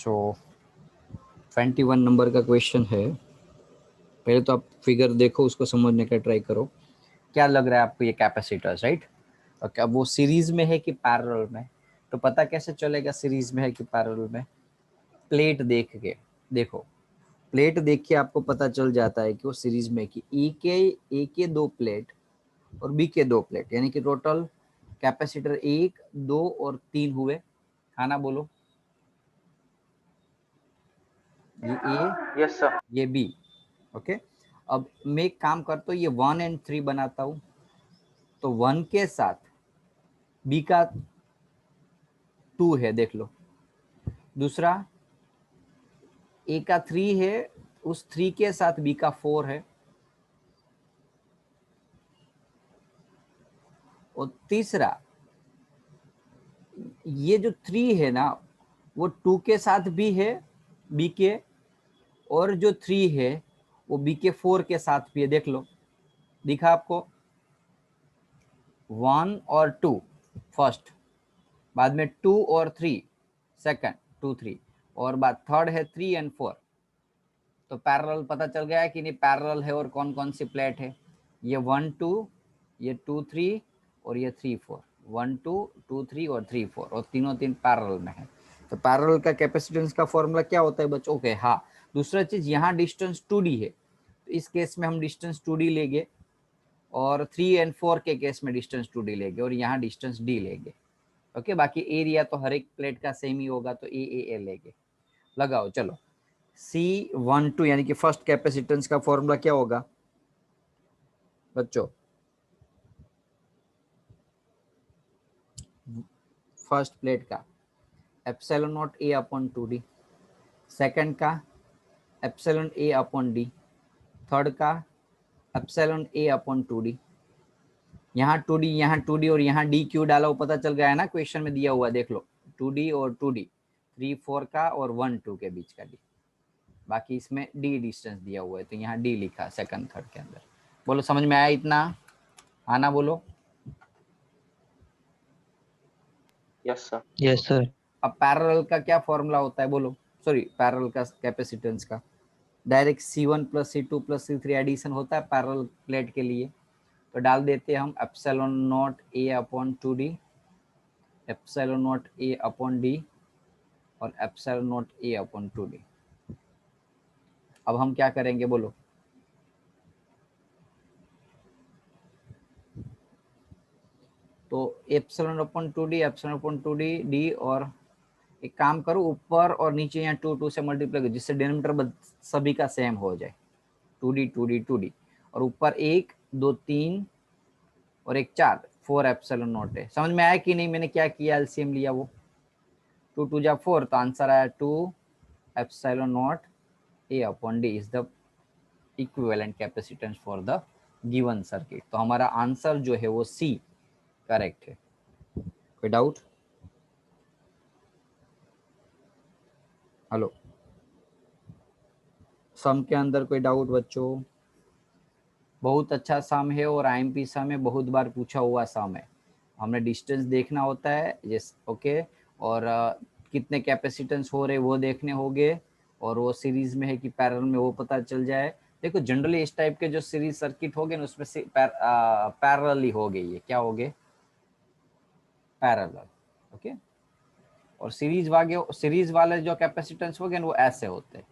सो 21 number का question है। पहले तो आप फिगर देखो, उसको समझने का ट्राई करो। क्या लग रहा है आपको, ये कैपेसिटर्स, राइट? ओके, अब वो सीरीज में है कि पैरेलल में, तो पता कैसे चलेगा सीरीज में है कि पैरेलल में? प्लेट देख के देखो, प्लेट देख के आपको पता चल जाता है कि वो सीरीज में, कि ए के 2 प्लेट और बी के 2 प्लेट, यानी कि टोटल कैपेसिटर 1, 2 और 3 हुए। खाना बोलो, ये ए, यस सर। ये बी। ओके, अब मैं एक काम करता हूँ, ये 1 और 3 बनाता हूँ। तो 1 के साथ बी का 2 है, देख लो। दूसरा ए का 3 है, उस 3 के साथ बी का 4 है। और तीसरा, ये जो 3 है ना, वो 2 के साथ भी है बी के, और जो 3 है वो बी के 4 के साथ भी है। देख लो, दिखा आपको? 1 और 2 फर्स्ट, बाद में 2 और 3 सेकंड, 2 3, और बाद थर्ड है 3 और 4। तो पैरेलल पता चल गया है कि नहीं? पैरेलल है, और कौन कौन सी प्लेट है? ये 1 2, ये 2 3 और ये 3 4। 1 2 2 3 और 3 4, और तीनों तीन पैरेलल में है। तो पैरेलल का कैपेसिटेंस का फॉर्मूला क्या होता है बच्चों? ओके, हाँ, दूसरा चीज, यहाँ डिस्टेंस 2d है, तो इस केस में हम डिस्टेंस 2d लेंगे, और 3 और 4 के केस में डिस्टेंस 2d लेंगे, और यहाँ डिस्टेंस d लेंगे। ओके, बाकी एरिया तो हर एक प्लेट का सेम ही होगा, तो ए लेंगे। लगाओ, चलो। C12 यानी कि फर्स्ट कैपेसिटेंस का फॉर्मूला क्या होगा बच्चों? फर्स्ट प्लेट का epsilon naught a upon 2d, second का एप्सिलॉन ए अपॉन डी, थर्ड का एप्सिलॉन ए अपॉन 2d। यहाँ 2d, यहाँ 2d, और यहाँ d क्यों डाला वो पता चल गया है ना? क्वेश्चन में दिया हुआ, देख लो, 2d और 2d, 3 4 का और 1 2 के बीच का d। बाकी इसमें d डिस्टेंस दिया हुआ है, तो यहाँ d लिखा सेकंड थर्ड के अंदर। बोलो, समझ में आया इतना? आना बोलो। Yes sir. Yes sir. अब पैरेलल का क्या फॉर्मूला होता है बोलो? सॉरी, पैरेलल का कैपेसिटेंस का direct C1 plus C2 plus C3 addition होता है पैरेलल प्लेट के लिए। तो डाल देते हैं हम epsilon naught a upon 2d, epsilon naught a upon d, और epsilon naught a upon 2d। अब हम क्या करेंगे बोलो? तो epsilon upon 2d, epsilon upon 2d d, और एक काम करो, ऊपर और नीचे यहाँ 2 2 से मल्टीप्लाई करो, जिससे डिनोमिनेटर सभी का सेम हो जाए। 2d 2d 2d, और ऊपर 1 2 3 और एक 4, 4 एप्सिलॉन नॉट है। समझ में आया कि नहीं? मैंने क्या किया, एलसीएम लिया, वो 2 2 जा 4, तो आंसर आया 2 epsilon naught a upon D is the equivalent capacitance for the given circuit. तो हमारा आंसर जो है वो सी करेक्ट है। कोई डाउट? हेलो, सम के अंदर कोई डाउट बच्चों? बहुत अच्छा सम है, और आईएमपी सम है, बहुत बार पूछा हुआ सम है। हमने डिस्टेंस देखना होता है, यस, ओके, और कितने कैपेसिटेंस हो रहे वो देखने होंगे, और वो सीरीज में है कि पैरेलल में वो पता चल जाए। देखो, जनरली इस टाइप के जो सीरीज सर्किट हो गए ना, उसमें से पैरेलल ही हो गई है। क्या हो गए? पैरेलल। ओके, और सीरीज वाले जो कैपेसिटेंस हो गए वो ऐसे होते हैं।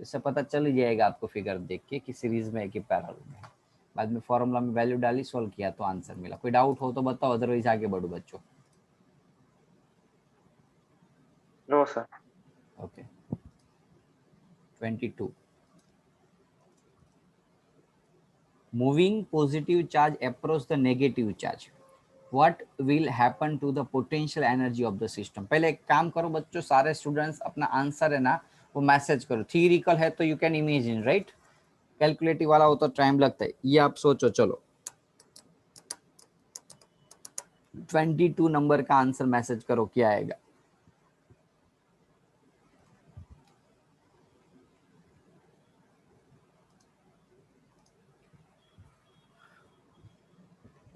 इससे पता चल ही जाएगा आपको फिगर देख के कि सीरीज में है कि पैरेलल में है। बाद में फॉर्मूला में वैल्यू डाली, सोल्व किया तो आंसर मिला। कोई डाउट हो तो बताओ, अदरवाइज आगे बढ़ो बच्चों। No sir. Okay, 22, moving positive charge approach the negative charge, what will happen to the potential energy of the system? पहले एक काम करो बच्चों, सारे स्टूडेंट्स अपना आंसर है ना वो मैसेज करो। थियरिकल है तो you can imagine, right? Calculative वाला हो तो टाइम लगता है, ये आप सोचो। चलो, 22 नंबर का आंसर मैसेज करो, क्या आएगा?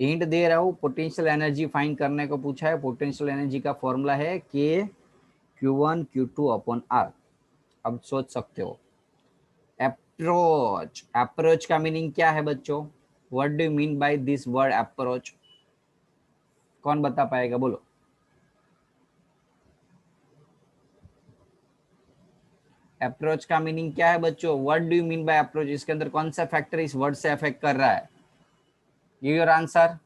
हिंट दे रहा हूं, पोटेंशियल एनर्जी फाइंड करने को पूछा है। पोटेंशियल एनर्जी का फॉर्मूला है के Q1 Q2 अपॉन R। अब सोच सकते हो अप्रोच, अप्रोच का मीनिंग क्या है बच्चों? What do you mean by this word approach? कौन बता पाएगा, बोलो। अप्रोच का मीनिंग क्या है बच्चों? What do you mean by approach? इसके अंदर कौन सा फैक्टर इस वर्ड से अफेक्ट कर रहा है? Give your answer.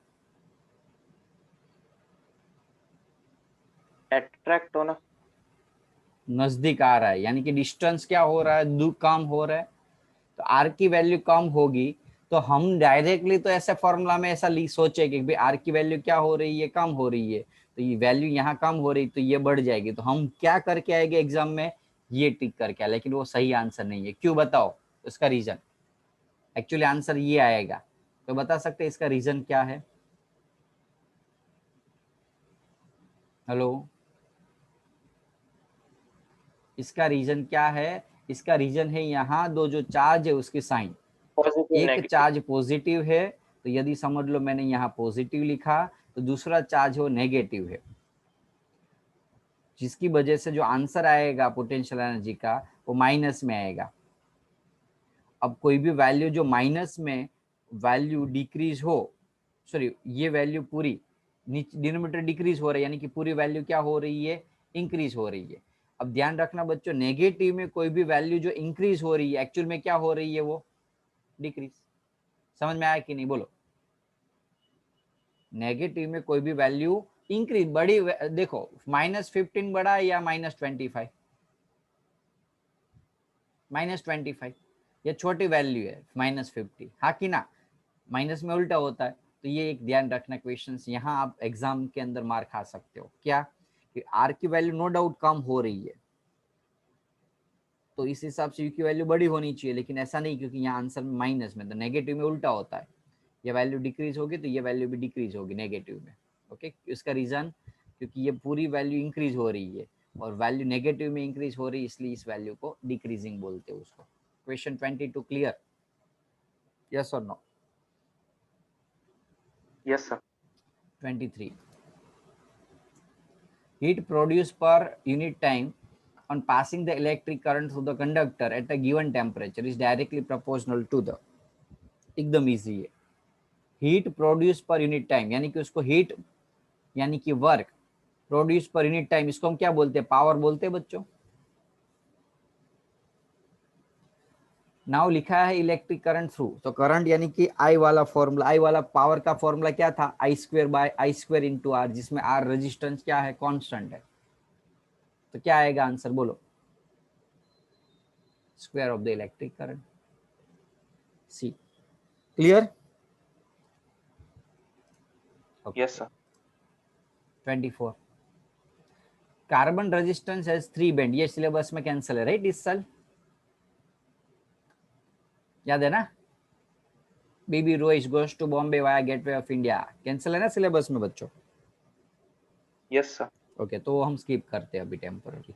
अट्रैक्ट होना। नजदीक आ रहा है, यानी कि डिस्टेंस क्या हो रहा है, दूर कम हो रहा है। तो आर की वैल्यू कम होगी तो हम डायरेक्टली तो ऐसे फॉर्मूला में ऐसा सोचे कि भाई आर की वैल्यू क्या हो रही है, कम हो रही है, तो ये वैल्यू यहाँ कम हो रही तो ये बढ़ जाएगी। तो हम क्या करके आएंगे एग्जाम में? ये टिक करके आए, लेकिन वो सही आंसर नहीं है। क्यों, बताओ उसका रीजन। एक्चुअली आंसर ये आएगा, तो बता सकते इसका रीजन क्या है? हेलो, इसका रीजन क्या है? इसका रीजन है यहाँ दो जो चार्ज है उसकी साइन। पॉजिटिव एक नेगेटिव। चार्ज पॉजिटिव है, तो यदि समझ लो मैंने यहाँ पॉजिटिव लिखा, तो दूसरा चार्ज वो नेगेटिव है, जिसकी वजह से जो आंसर आएगा पोटेंशियल एनर्जी का वो माइनस में आएगा। अब कोई भी वैल्यू जो माइनस में वैल्यू डिक्रीज हो, सॉरी ये वैल्यू पूरी डिनोमिनेटर डिक्रीज हो रहा है, यानी कि पूरी वैल्यू क्या हो रही है? इंक्रीज हो रही है। अब ध्यान रखना बच्चों, नेगेटिव में कोई भी वैल्यू जो इंक्रीज हो रही है एक्चुअल में क्या हो रही है? वो डिक्रीज। समझ में आया कि नहीं, बोलो। नेगेटिव में कोई भी वैल्यू इंक्रीज बड़ी, देखो -15 बड़ा या -25? -25, ये छोटी वैल्यू है -50, हाँ कि ना? माइनस में उल्टा होता है। तो ये एक ध्यान रखना क्वेश्चन, यहाँ आप एग्जाम के अंदर मार खा सकते हो क्या, कि आर की वैल्यू नो डाउट कम हो रही है तो इस हिसाब से यू की वैल्यू बड़ी होनी चाहिए, लेकिन ऐसा नहीं, क्योंकि यहाँ आंसर में माइनस में, तो नेगेटिव में उल्टा होता है। ये वैल्यू डिक्रीज होगी तो ये वैल्यू भी डिक्रीज होगी नेगेटिव में। ओके, इसका रीजन क्योंकि ये पूरी वैल्यू इंक्रीज हो रही है और वैल्यू नेगेटिव में इंक्रीज हो रही है, इसलिए इस वैल्यू को डिक्रीजिंग बोलते हैं उसको। Question 22 clear? यस और no? Yes sir. 23, heat produced per unit time on passing the electric current through the conductor at a given temperature is directly proportional to the, एकदम इजी है। Heat produce per unit time, यानी कि उसको heat यानी कि work produce per unit time, इसको हम क्या बोलते हैं? पावर बोलते हैं बच्चों। नाउ लिखा है इलेक्ट्रिक करंट थ्रू, तो करंट यानी कि आई वाला फॉर्मूला, आई वाला पावर का फॉर्मूला क्या था? I² इंटू आर, जिसमें आर रेजिस्टेंस क्या है? कांस्टेंट है। तो क्या आएगा आंसर, बोलो। Square of the electric current. See clear? Yes sir. 24, carbon resistance has 3 band, ये सिलेबस में कैंसिल है राइट इस साल, याद है ना? BB Royce goes to Bombay via Gateway of India, cancel है ना सिलेबस में बच्चों? Yes sir. ओके, तो हम स्किप करते हैं अभी टेम्पररी।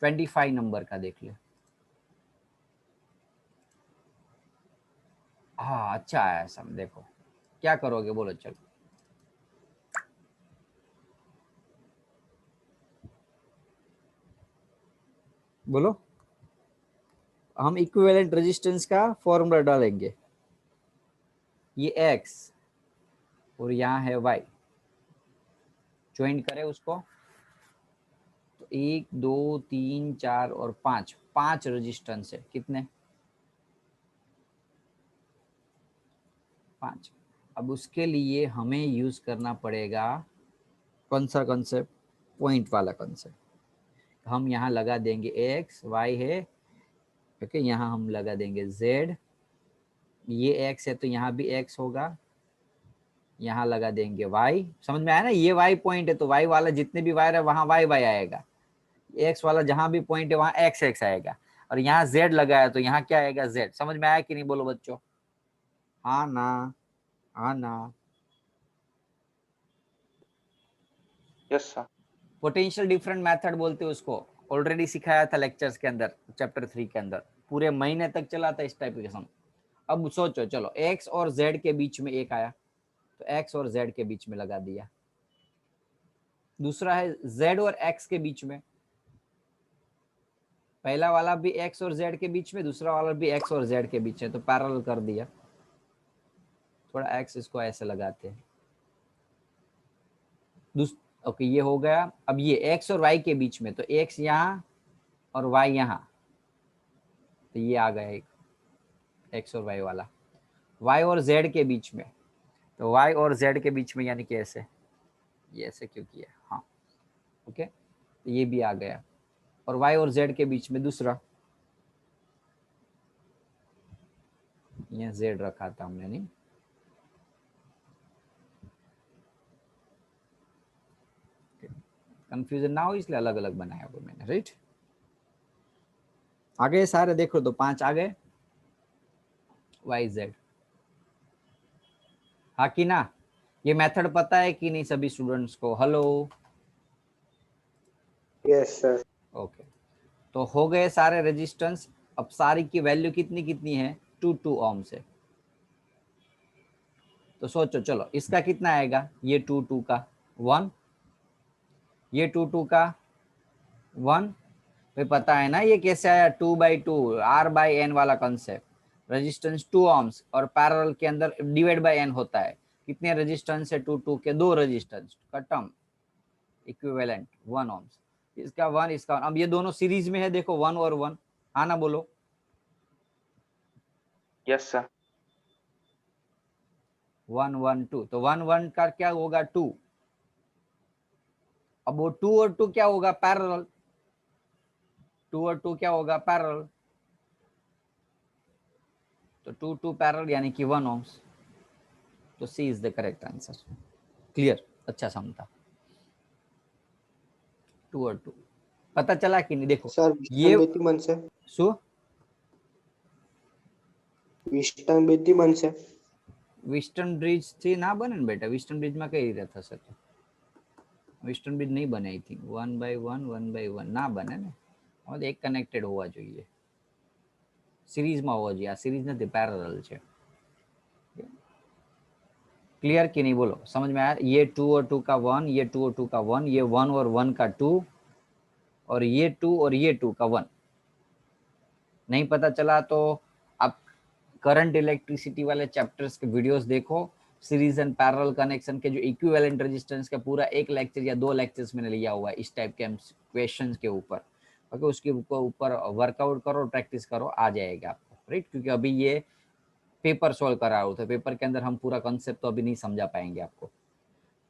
25 नंबर का देख ले। हाँ अच्छा है सम, देखो क्या करोगे, बोलो चलो। बोलो। हम इक्विवेलेंट रेजिस्टेंस का फॉर्मूला डालेंगे, ये x और यहाँ है y, ज्वाइन करें उसको, तो 1 2 3 4 और 5, 5 रेजिस्टेंस है, कितने? 5। अब उसके लिए हमें यूज करना पड़ेगा कौन सा कॉन्सेप्ट? पॉइंट वाला कॉन्सेप्ट। हम यहाँ लगा देंगे x, y है, ओके, यहाँ हम लगा देंगे z, ये x है तो यहाँ भी x होगा, यहाँ लगा देंगे y। समझ में आया ना? ये y पॉइंट है तो y वाला जितने भी वायर है वहां y y आएगा, x वाला जहां भी पॉइंट है वहां x x आएगा, और यहाँ z लगा है तो यहाँ क्या आएगा? z। समझ में आया कि नहीं, बोलो बच्चों। हाँ ना? हाँ ना? Yes sir. Potential different method बोलते हैं उसको, ऑलरेडी सिखाया था लेक्चर्स के अंदर, चैप्टर 3 के अंदर, पूरे महीने तक चला था इस टाइप के सम। अब सोचो, चलो x और z के बीच में एक आया तो x और z के बीच में लगा दिया, दूसरा है z और x के बीच में, पहला वाला भी x और z के बीच में, दूसरा वाला भी x और z के बीच है, तो पैरेलल कर दिया। थोड़ा x इसको ऐसे लगाते हैं। ओके ये हो गया। अब ये x और y के बीच में, तो x यहाँ और y यहाँ, तो ये आ गया एक x और y वाला। y और z के बीच में, तो y और z के बीच में यानी कि ऐसे, ये ऐसे क्यों किया, हाँ ओके, तो ये भी आ गया। और y और z के बीच में दूसरा, यहाँ z रखा था हमने, नहीं कंफ्यूजन ना हो इसलिए अलग अलग बनाया वो मैंने, राइट। आगे सारे देखो तो 5 आ गए वाई जेड, हाँ कि ना। ये मेथड पता है कि नहीं सभी स्टूडेंट्स को? Hello, yes sir. ओके, तो हो गए सारे रेजिस्टेंस। अब सारी की वैल्यू कितनी कितनी है? 2 ओम से। तो सोचो, चलो इसका कितना आएगा? ये 2 का 1, ये 2 का 1। भाई पता है ना ये कैसे आया? 2/2 R/N वाला कंसेप्ट। रेजिस्टेंस 2 ohms और पैरेलल के अंदर डिवाइड बाय n होता है। कितने रेजिस्टेंस है? 2 के 2 रेजिस्टेंस, खत्म, इक्विवेलेंट 1 ohms। इसका 1, इसका 1। अब ये दोनों सीरीज में है, देखो 1 और 1, हाँ ना बोलो? Yes sir. 1 1 2, तो 1 1 का क्या होगा? 2। अब वो 2 और 2 क्या होगा? पैरेलल। 2 और 2 क्या होगा? पैरेलल। तो 2 2 पैरेलल यानी कि 1 ohms। तो C is the correct answer. Clear? अच्छा समझा। 2 और 2 पता चला कि नहीं? देखो सर ये विष्टन बेती मनसे, શું વિસ્ટન બેતી બનશે. વિસ્ટર્ન બ્રિજ થી ના બને ને બેટા, વિસ્ટર્ન બ્રિજ માં કઈ રીતે થશે? તો વિસ્ટર્ન બ્રિજ નહીં બને, आई थिंक 1/1 ના બને ને, એક કનેક્ટેડ હોવા જોઈએ, સિરીઝમાં હોવા જોઈએ। આ સિરીઝ નથી, પેરેલલ છે। क्लियर कि नहीं बोलो? समझ में आया? ये 2 और 2 का 1, ये 2 और 2 का 1, ये 1 और 1 का 2, और ये 2 और ये 2 का 1। नहीं पता चला तो आप करंट इलेक्ट्रिसिटी वाले चैप्टर्स के वीडियोस देखो। सीरीज एंड पैरेलल कनेक्शन के जो इक्विवेलेंट रेजिस्टेंस का पूरा एक लेक्चर या 2 लेक्चर्स मैंने लिया हुआ है इस टाइप के क्वेश्चंस के ऊपर। ओके, उसके ऊपर वर्कआउट करो, प्रैक्टिस करो, आ जाएगा आपको, राइट। क्योंकि अभी ये पेपर सॉल्व करा रहा था, पेपर के अंदर हम पूरा कॉन्सेप्ट तो अभी नहीं समझा पाएंगे आपको।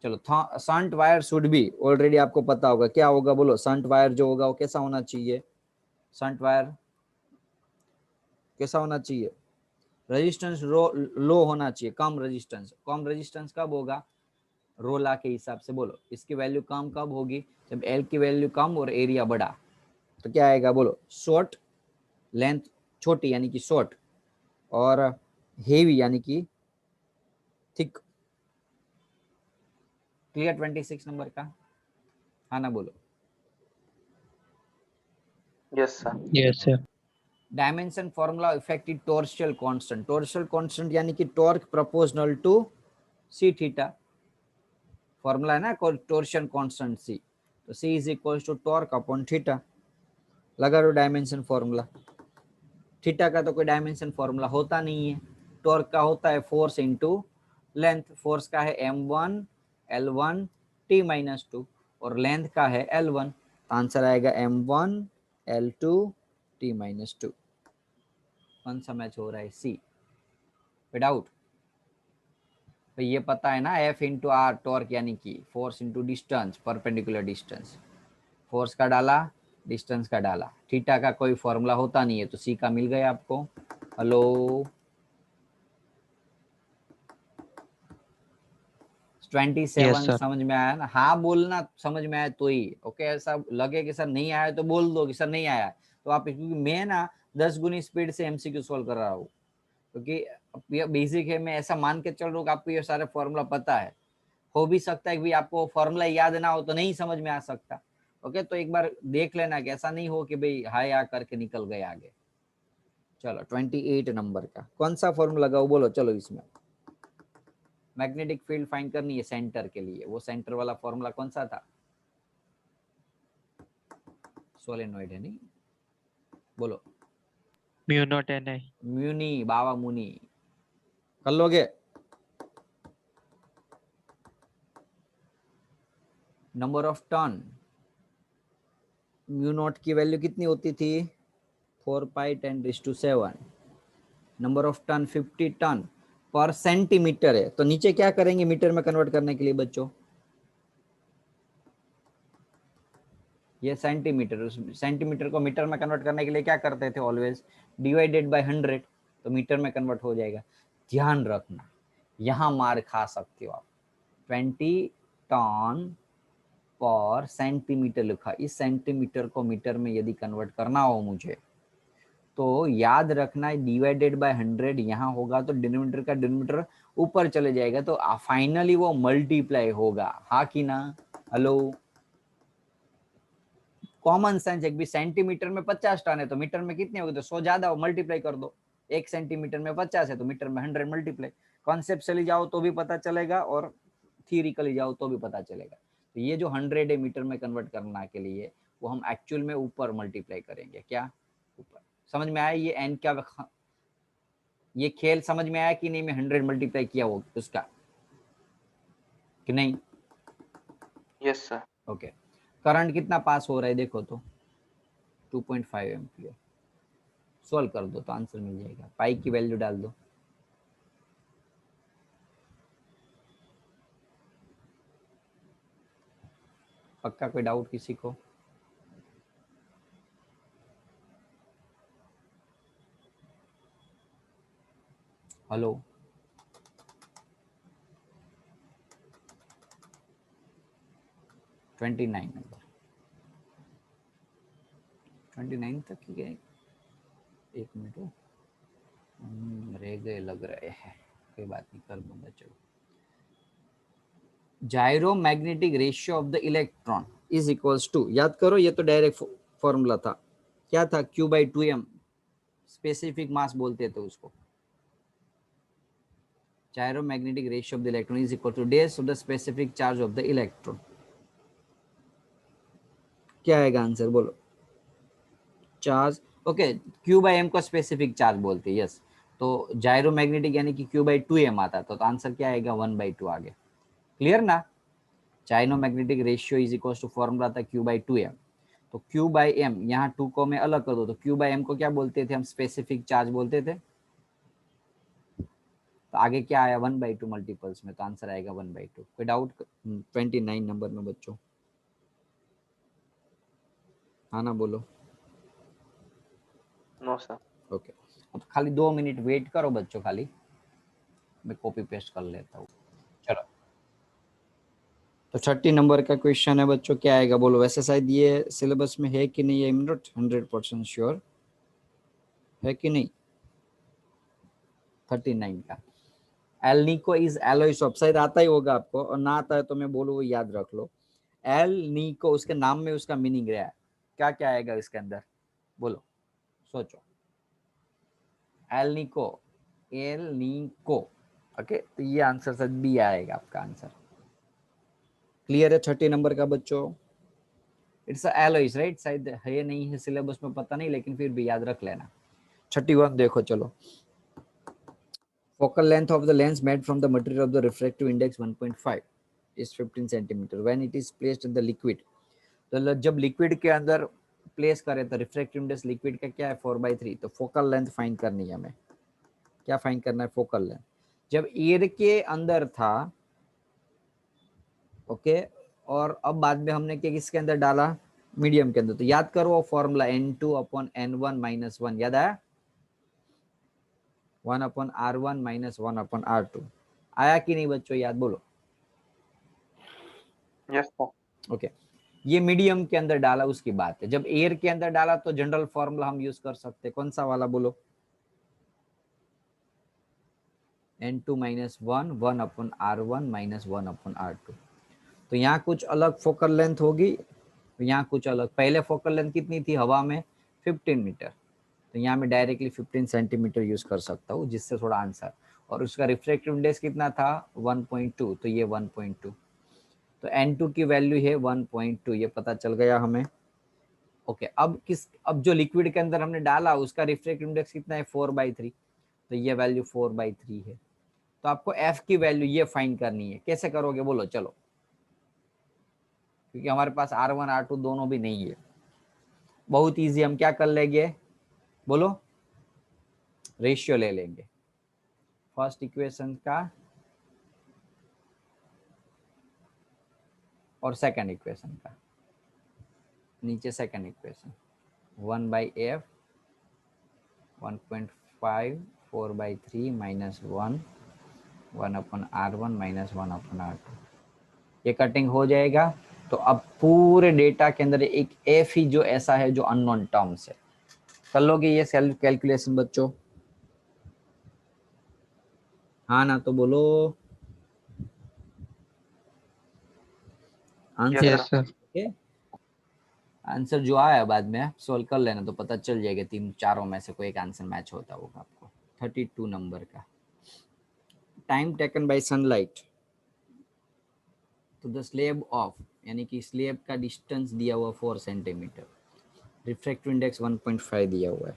चलो, shunt wire should be, already आपको पता होगा क्या होगा, बोलो। शंट वायर जो होगा वो कैसा होना चाहिए? शंट वायर कैसा होना चाहिए? रेजिस्टेंस लो होना चाहिए, कम रेजिस्टेंस। कम रेजिस्टेंस कब होगा? रोला के हिसाब से बोलो। इसकी वैल्यू कम कब होगी? जब एल की वैल्यू कम और एरिया बड़ा। तो क्या आएगा बोलो? शॉर्ट, लेंथ छोटी यानी कि शॉर्ट, और हेवी यानी कि थिक। क्लियर 26 नंबर का? हाँ ना बोलो? Yes sir. Yes sir. Dimension formula effective torsional constant. Torsional constant यानी कि torque proportional to C theta. Formula है ना टॉर्शन कांस्टेंट सी, तो C is equal to torque upon theta. लगा दो डायमेंशन फॉर्मूला। थीटा का तो कोई डायमेंशन फॉर्मूला होता नहीं है। टॉर्क का होता है फोर्स इनटू लेंथ। फोर्स का है m1 l1 t-2, और लेंथ का है l1। तो आंसर आएगा m1 l2 t-2। कौन सा मैच हो रहा है? सी। विदाउट तो ये पता है ना, F इंटू आर टॉर्क यानी कि force into distance, perpendicular distance. Force का डाला, डिस्टेंस का डाला। थीटा का कोई फॉर्मूला होता नहीं है, तो सी का मिल गया आपको। Hello, 27 yes sir. समझ में आया ना? हाँ बोलना समझ में आया तो ही ओके। ऐसा लगे कि सर नहीं आया तो बोल दो कि सर नहीं आया। तो आप, क्योंकि मैं ना 10 गुनी स्पीड से एमसीक्यू सॉल्व कर रहा हूँ, क्योंकि ये बेसिक है। मैं ऐसा मान के चल रहा हूँ कि आपको ये सारे फॉर्मूला पता है। हो भी सकता है कि आपको फॉर्मूला याद ना हो तो नहीं समझ में आ सकता। ओके, तो एक बार देख लेना कि ऐसा नहीं हो कि भाई हाय आ करके निकल गए आगे। चलो 28 नंबर का कौन सा फॉर्मूला लगाओ बोलो? चलो इसमें मैग्नेटिक फील्ड फाइंड करनी है सेंटर के लिए। वो सेंटर वाला फॉर्मूला कौन सा था? सोलेनॉइड है नहीं? बोलो। म्यू नॉट एन आई। म्यूनी, बाबा मुनी, कर लोगे? Number of turn, mu naught की वैल्यू कितनी होती थी? 4π10⁻⁷। नंबर ऑफ टर्न 50 टन पर सेंटीमीटर है, तो नीचे क्या करेंगे मीटर में कन्वर्ट करने के लिए बच्चों? ये सेंटीमीटर, सेंटीमीटर को मीटर में कन्वर्ट करने के लिए क्या करते थे ऑलवेज? डिवाइडेड बाय 100, तो मीटर में कन्वर्ट हो जाएगा। ध्यान रखना, यहाँ मार खा सकते हो आप। 20 टन पर सेंटीमीटर लिखा, इस सेंटीमीटर को मीटर में यदि कन्वर्ट करना हो मुझे, तो याद रखना डिवाइडेड बाय 100 यहाँ होगा तो डिनोमिनेटर का डिनोमिनेटर ऊपर चले जाएगा, तो फाइनली वो मल्टीप्लाई होगा, हाँ कि ना? Hello, common sense. एक भी सेंटीमीटर में 50 टन है तो मीटर में कितने होगी? तो 100 ज्यादा हो, मल्टीप्लाई कर दो। 1 सेंटीमीटर में 50 है तो मीटर में 100 मल्टीप्लाई। कॉन्सेप्ट चली जाओ तो भी पता चलेगा और थियरिकली जाओ तो भी पता चलेगा। तो ये जो 100 है मीटर में कन्वर्ट करना के लिए, वो हम एक्चुअल में ऊपर मल्टीप्लाई करेंगे। क्या? ऊपर। समझ में आया ये एन का ये खेल? समझ में आया कि नहीं? मैं 100 मल्टीप्लाई किया वो उसका कि नहीं? Yes sir. ओके। करंट कितना पास हो रहा है देखो तो, 2.5 एम्पियर। सॉल्व कर दो तो आंसर मिल जाएगा। पाई की वैल्यू डाल दो। पक्का? कोई डाउट किसी को? हेलो, ट्वेंटी नाइन नंबर, 29 तक ही गए। एक मिनट रह गए लग रहे हैं, कोई बात नहीं, कर दूंगा। चलो, gyro magnetic ratio of the electron is equals to, याद करो ये तो डायरेक्ट फॉर्मूला था। क्या था? Q/2m, स्पेसिफिक मास बोलते थे उसको। Gyro magnetic ratio of the electron is equal to days of the specific charge of the electron. क्या आएगा आंसर? बोलो। चार्ज, ओके, Q/m को स्पेसिफिक चार्ज बोलते हैं, यस। तो जायरो मैग्नेटिक यानी कि Q/2m आता, तो आंसर क्या आएगा? 1/2 आगे। क्लियर ना? चाइनो magnetic ratio is equal to formula था Q/2m, तो Q/m यहाँ 2 को मैं अलग कर दो, तो Q/m को क्या बोलते थे हम? स्पेसिफिक चार्ज बोलते थे। तो आगे क्या आया? 1/2 मल्टीपल्स में, तो आंसर आएगा 1/2। कोई डाउट? 29 नंबर में बच्चों, हाँ ना? बोलो। No sir. ओके, अब खाली 2 मिनट वेट करो बच्चों, खाली मैं कॉपी पेस्ट कर लेता हूँ। चलो, तो 30 नंबर का क्वेश्चन है बच्चों, क्या आएगा बोलो? वैसे शायद ये सिलेबस में है कि नहीं, आई एम नॉट 100% श्योर, है कि नहीं? 39 का एल निको इज एलोइस ऑफ, शायद आता ही होगा आपको, और ना आता है तो मैं बोलूँ वो याद रख लो। एल निको, उसके नाम में उसका मीनिंग रहा है। क्या क्या आएगा इसके अंदर? बोलो, सोचो। एल निको, एल निको, ओके, तो ये आंसर शायद बी आएगा आपका आंसर। क्लियर है 30 नंबर का बच्चों? It's alloys, right? शायद है नहीं है सिलेबस में, पता नहीं, लेकिन फिर भी याद रख लेना। 31 देखो, चलो। Focal length of the lens made from the material of the refractive index 1.5 is 15 centimeter when it is placed in the liquid. तो जब लिक्विड के अंदर प्लेस करें तो रिफ्रैक्टिव इंडेक्स लिक्विड का क्या है? 4/3। तो फोकल लेंथ फाइंड करनी है हमें। क्या फाइंड करना है? Focal length. जब एयर के अंदर था, ओके, और अब बाद में हमने क्या किसके अंदर डाला? मीडियम के अंदर। तो याद करो वो फॉर्मूला N2/N1 - 1, याद आया? 1/R1 - 1/R2 आया कि नहीं बच्चों? याद? बोलो। Yes sir. ओके, ये मीडियम के अंदर डाला उसकी बात है। जब एयर के अंदर डाला तो जनरल फॉर्मूला हम यूज कर सकते हैं, कौन सा वाला? बोलो। N2 - 1 1/R1 - 1/R2। तो यहाँ कुछ अलग फोकल लेंथ होगी, यहाँ कुछ अलग। पहले फोकल लेंथ कितनी थी हवा में? 15 मीटर, तो यहाँ मैं डायरेक्टली 15 सेंटीमीटर यूज कर सकता हूँ, जिससे थोड़ा आंसर। और उसका रिफ्रैक्टिव इंडेक्स कितना था? 1.2, तो ये 1.2। तो N2 की वैल्यू है 1.2, ये पता चल गया हमें। ओके, अब जो लिक्विड के अंदर हमने डाला उसका रिफ्रैक्टिव इंडेक्स कितना है 4/3, तो ये वैल्यू 4/3 है। तो आपको एफ की वैल्यू ये फाइंड करनी है। कैसे करोगे बोलो? चलो, क्योंकि हमारे पास R1 R2 दोनों भी नहीं है, बहुत इजी। हम क्या कर लेंगे बोलो? रेशियो ले लेंगे फर्स्ट इक्वेशन का और सेकंड इक्वेशन का। नीचे second equation 1/f 1.5 4/3 minus 1 1/R1 minus 1/R2। ये कटिंग हो जाएगा। तो अब पूरे डेटा के अंदर एक एफ ही जो ऐसा है जो अननोन टर्म्स है। कर लोगे ये सेल्फ कैलकुलेशन बच्चों? हाँ ना तो बोलो answer. Yes, sir. Okay, answer जो आया बाद में सॉल्व कर लेना तो पता चल जाएगा, तीन चारों में से कोई एक आंसर मैच होता होगा आपको। 32 नंबर का। टाइम टेकन बाय सनलाइट तो द स्लैब ऑफ, यानी कि स्लैब का डिस्टेंस दिया हुआ 4 सेंटीमीटर, रिफ्रैक्टिव इंडेक्स 1.5 दिया हुआ है,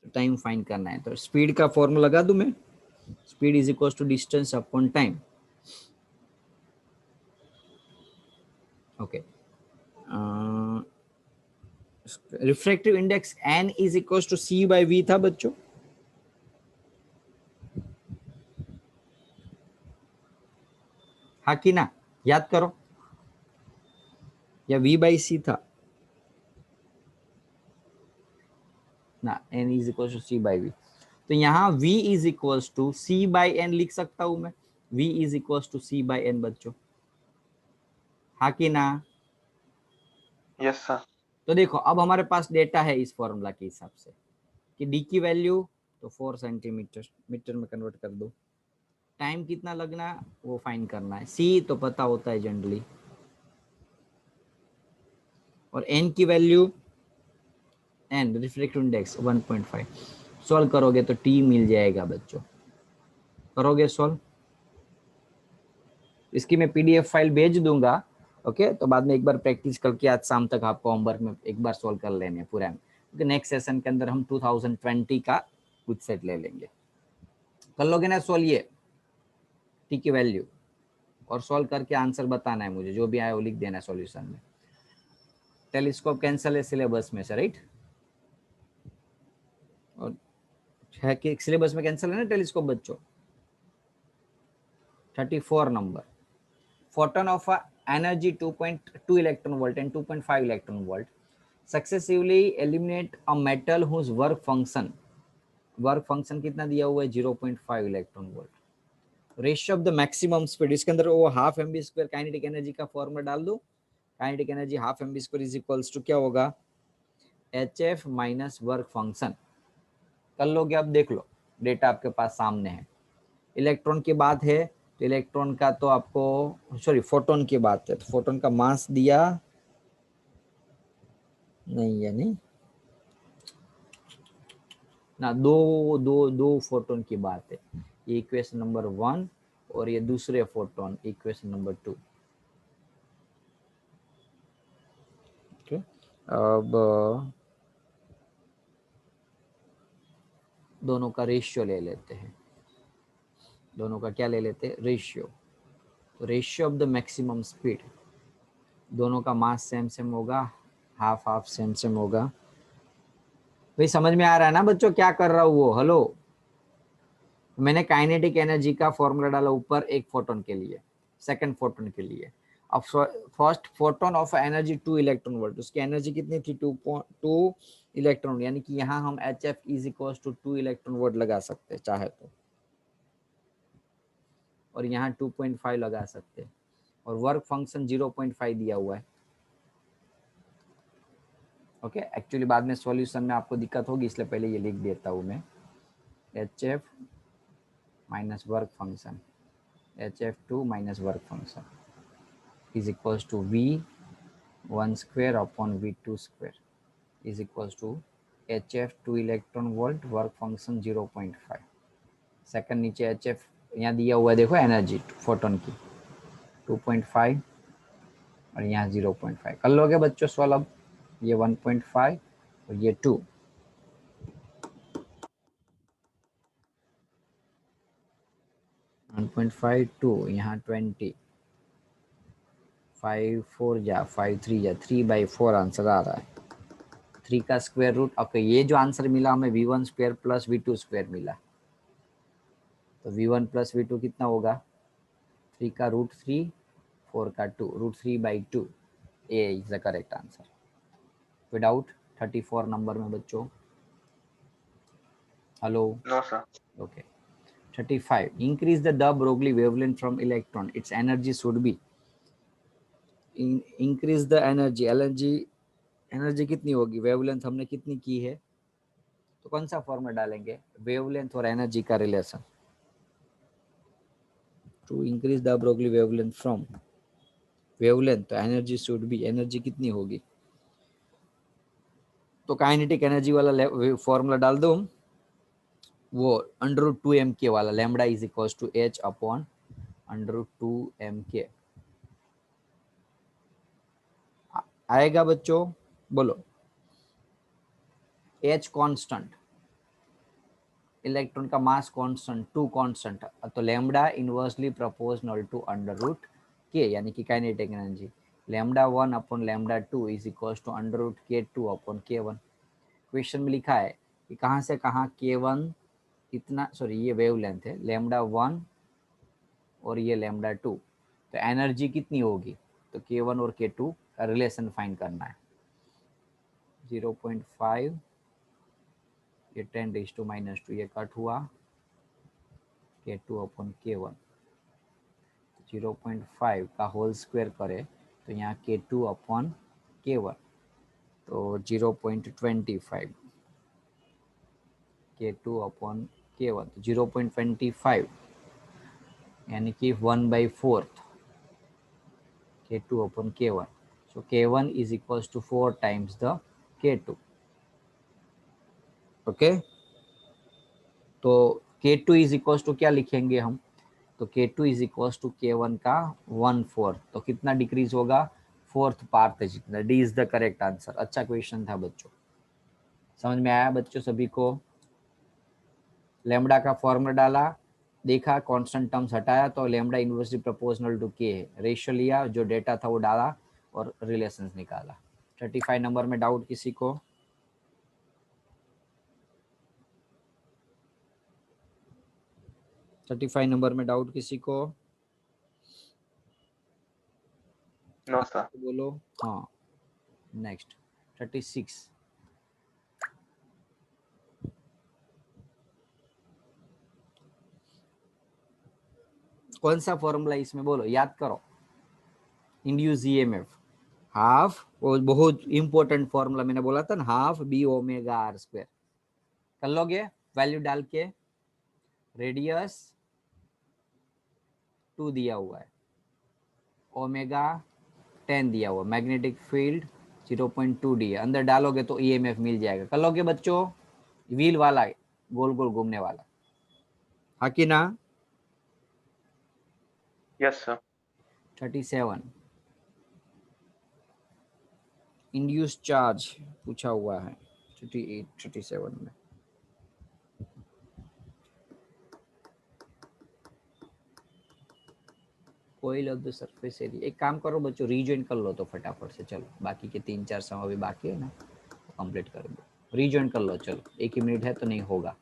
तो टाइम फाइंड करना है। तो स्पीड का फॉर्मूला लगा दूं मैं? Speed is equal to distance upon time. Okay, refractive index n is equal to c/v था बच्चों। हाँ कि ना? याद करो, या v/c था ना? n is equal to c/v। तो यहाँ v is equal to c/n लिख सकता हूं मैं। v is equal to c/n बच्चों, हाँ कि ना? Yes sir. तो देखो अब हमारे पास डेटा है इस फॉर्मूला के हिसाब से कि d की वैल्यू तो 4 सेंटीमीटर, मीटर में कन्वर्ट कर दो। टाइम कितना लगना वो फाइंड करना है। c तो पता होता है जनरली, और n की value n refractive index 1.5। Solve करोगे तो t मिल जाएगा बच्चों। करोगे सॉल्व? इसकी मैं पीडीएफ फाइल भेज दूंगा। ओके, तो बाद में एक बार प्रैक्टिस करके आज शाम तक आपको होमवर्क में एक बार सॉल्व कर लेने पूरा, क्योंकि नेक्स्ट सेशन के अंदर हम 2020 का कुछ सेट ले लेंगे। कर लोगे ना सॉल्व ये टी की वैल्यू? और सॉल्व करके आंसर बताना है मुझे, जो भी आया वो लिख देना सॉल्यूशन में। टेलीस्कोप कैंसिल है सिलेबस में से, राइट? और है कि सिलेबस में कैंसिल है ना टेलीस्कोप बच्चों? 34 number. Photon of energy 2.2 electron volt and 2.5 electron volt successively eliminate a metal whose work function कितना दिया हुआ है 0.5 electron volt. Ratio of the maximum speed, इसके अंदर वो half M B square kinetic energy का फॉर्मूला डाल दो। Kinetic energy half M B square is equals to क्या होगा? HF minus work function. कर लोगे? अब देख लो डेटा आपके पास सामने है। इलेक्ट्रॉन की बात है तो इलेक्ट्रॉन का तो आपको, सॉरी फोटोन की बात है तो फोटोन का मास दिया नहीं है, नहीं ना, दो फोटोन की बात है। ये इक्वेशन नंबर 1 और ये दूसरे फोटोन इक्वेशन नंबर 2। ओके, अब दोनों का रेशियो ले लेते हैं। दोनों का क्या ले लेते हैं? रेशियो। तो ratio of the maximum speed, दोनों का मास सेम सेम होगा, हाफ हाफ सेम सेम होगा। भाई समझ में आ रहा है ना बच्चों क्या कर रहा हूँ वो? हेलो, मैंने काइनेटिक एनर्जी का फॉर्मूला डाला ऊपर एक फोटोन के लिए, सेकंड फोटोन के लिए। अब first photon of energy 2 electron volt, उसकी एनर्जी कितनी थी? 2 इलेक्ट्रॉन, यानी कि यहाँ हम HF is equal to 2 electron volt लगा सकते हैं चाहे तो, और यहाँ 2.5 लगा सकते हैं, और वर्क फंक्शन 0.5 दिया हुआ है। ओके, एक्चुअली बाद में सॉल्यूशन में आपको दिक्कत होगी, इसलिए पहले ये लिख देता हूँ मैं। HF minus work function, HF2 minus work function is equals to V1 square upon V2 square is equals to HF 2 electron volt, work function 0.5। Second नीचे HF यहाँ दिया हुआ है, देखो एनर्जी फोटोन की 2.5 और यहाँ 0.5 कर लोगे बच्चों सॉल्व अब। ये 1.5 और ये 2, 1.5 2, यहाँ 20, 5 4 जा 5 3 जा 3/4 आंसर आ रहा है। 3 का स्क्वायर रूट, ओके ये जो आंसर मिला हमें v1 square plus v2 square मिला, तो v1 प्लस v2 कितना होगा, 3 का रूट 3, 4 का 2, root 3/2, A is the correct answer without 34 number में बच्चों। Hello, no sir. okay, 35, increase the de Broglie wavelength from electron, its energy should be, increase the energy, energy कितनी होगी, wavelength हमने कितनी की है, तो कौन सा फॉर्मूला डालेंगे, वेवलेंथ और एनर्जी का relation, to increase the Broglie wavelength from, wavelength तो एनर्जी शुड बी, एनर्जी कितनी होगी, तो काइनेटिक एनर्जी वाला फॉर्मूला डाल दो, वो √2mk वाला, lambda is equal to h upon √2mk आएगा बच्चों, बोलो। h कांस्टेंट, इलेक्ट्रॉन का मास कांस्टेंट, 2 कांस्टेंट, तो lambda inversely proportional to √k यानी कि kinetic energy, lambda 1 upon lambda 2 is equal to √k2 upon k1। Question में लिखा है कि कहाँ से कहाँ k1 इतना, सॉरी ये वेवलेंथ है, लैम्बडा 1 और ये लैम्बडा 2, तो एनर्जी कितनी होगी, तो k1 और k2 का रिलेशन फाइंड करना है। 0.5, ये 10⁻⁻², ये कट हुआ, k2 अपॉन k1, 0.5 का होल स्क्वायर करे तो यहाँ k2 अपॉन k1, तो 0.25, k2 अपॉन k1, तो 0.25 यानी कि 1/4 k2 upon k1, so k1 is equals to 4 times the k2, okay तो k2 is equals to क्या लिखेंगे हम, तो k2 is equals to k1 का 1/4, तो कितना डिक्रीज होगा, 4th पार्ट है जितना, D is the correct answer. अच्छा क्वेश्चन था बच्चों, समझ में आया बच्चों सभी को, लैम्बडा का फॉर्मूला डाला, देखा कांस्टेंट टर्म्स हटाया, तो लैम्बडा इनवर्सली प्रोपोर्शनल टू के है, रेशियो लिया, जो डेटा था वो डाला और रिलेशंस निकाला। 35 नंबर में डाउट किसी को, नंबर में डाउट किसी को, नो सर। बोलो। हाँ नेक्स्ट 36, कौन सा फॉर्मूला इसमें बोलो, याद करो, इंड्यूस ईएमएफ हाफ, वो बहुत इंपॉर्टेंट फॉर्मूला मैंने बोला था ना, हाफ b⍵r², कर लोगे वैल्यू डाल के, रेडियस 2 दिया हुआ है, ओमेगा 10 दिया हुआ, मैग्नेटिक फील्ड 0.2 डी है, अंदर डालोगे तो ईएमएफ मिल जाएगा, कर लोगे बच्चों, व्हील वाला गोल गोल घूमने वाला, हाँ कि ना। Yes sir. 37, इंड्यूस चार्ज पूछा हुआ है 38 37 में, कोयल ऑफ द सरफेस एरिया, एक काम करो बच्चों रीजॉइन कर लो तो फटाफट से, चलो बाकी के 3-4 सम अभी बाकी है ना, कंप्लीट कर दो, रीजॉइन कर लो, चलो 1 ही मिनट है तो नहीं होगा।